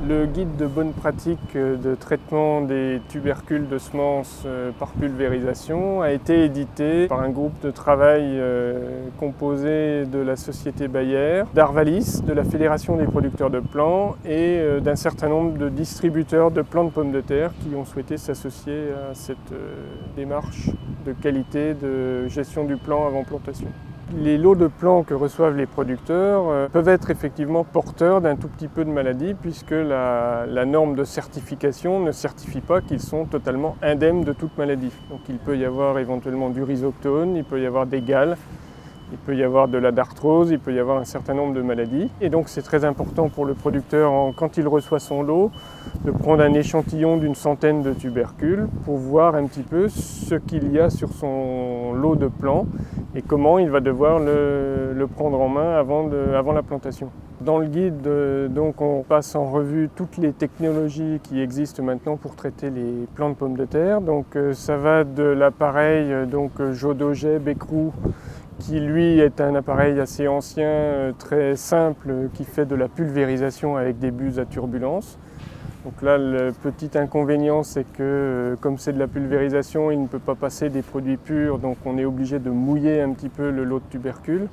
Le guide de bonne pratique de traitement des tubercules de semences par pulvérisation a été édité par un groupe de travail composé de la société Bayer, d'Arvalis, de la Fédération des producteurs de plants et d'un certain nombre de distributeurs de plants de pommes de terre qui ont souhaité s'associer à cette démarche de qualité de gestion du plant avant plantation. Les lots de plants que reçoivent les producteurs peuvent être effectivement porteurs d'un tout petit peu de maladie puisque la norme de certification ne certifie pas qu'ils sont totalement indemnes de toute maladie. Donc il peut y avoir éventuellement du rhizoctone, il peut y avoir des gales, il peut y avoir de la darthrose, il peut y avoir un certain nombre de maladies. Et donc c'est très important pour le producteur, quand il reçoit son lot, de prendre un échantillon d'une centaine de tubercules pour voir un petit peu ce qu'il y a sur son lot de plants et comment il va devoir le prendre en main avant la plantation. Dans le guide, donc, on passe en revue toutes les technologies qui existent maintenant pour traiter les plants de pommes de terre. Donc ça va de l'appareil Jodoget Becrou, qui lui est un appareil assez ancien, très simple, qui fait de la pulvérisation avec des buses à turbulence. Donc là, le petit inconvénient, c'est que comme c'est de la pulvérisation, il ne peut pas passer des produits purs, donc on est obligé de mouiller un petit peu le lot de tubercules.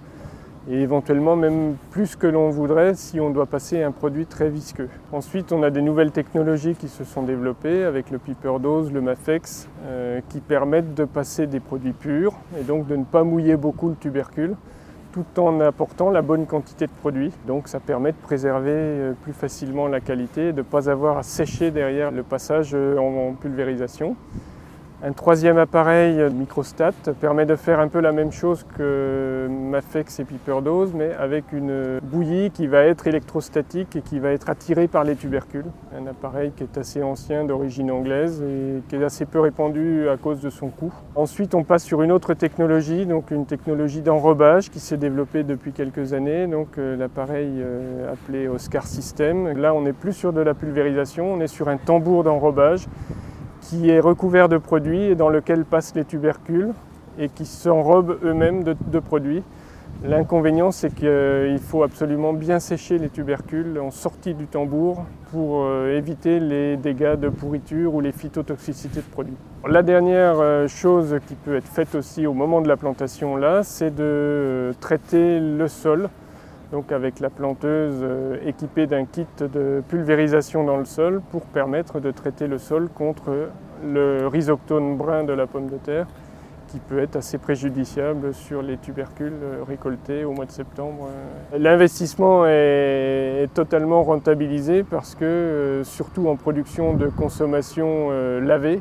Et éventuellement même plus que l'on voudrait si on doit passer un produit très visqueux. Ensuite, on a des nouvelles technologies qui se sont développées avec le Piper Dose, le Mafex, qui permettent de passer des produits purs et donc de ne pas mouiller beaucoup le tubercule tout en apportant la bonne quantité de produit. Donc ça permet de préserver plus facilement la qualité et de ne pas avoir à sécher derrière le passage en pulvérisation. Un troisième appareil, Microstat, permet de faire un peu la même chose que Mafex et Piper Dose, mais avec une bouillie qui va être électrostatique et qui va être attirée par les tubercules. Un appareil qui est assez ancien, d'origine anglaise et qui est assez peu répandu à cause de son coût. Ensuite, on passe sur une autre technologie, donc une technologie d'enrobage qui s'est développée depuis quelques années, donc l'appareil appelé Oscar System. Là, on n'est plus sur de la pulvérisation, on est sur un tambour d'enrobage qui est recouvert de produits et dans lequel passent les tubercules et qui s'enrobent eux-mêmes de produits. L'inconvénient, c'est qu'il faut absolument bien sécher les tubercules en sortie du tambour pour éviter les dégâts de pourriture ou les phytotoxicités de produits. La dernière chose qui peut être faite aussi au moment de la plantation, là, c'est de traiter le sol. Donc avec la planteuse équipée d'un kit de pulvérisation dans le sol pour permettre de traiter le sol contre le rhizoctone brun de la pomme de terre qui peut être assez préjudiciable sur les tubercules récoltés au mois de septembre. L'investissement est totalement rentabilisé parce que surtout en production de consommation lavée,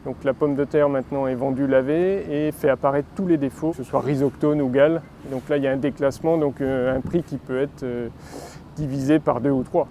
donc la pomme de terre maintenant est vendue lavée et fait apparaître tous les défauts, que ce soit rhizoctone ou gale. Donc là il y a un déclassement, donc un prix qui peut être divisé par 2 ou 3.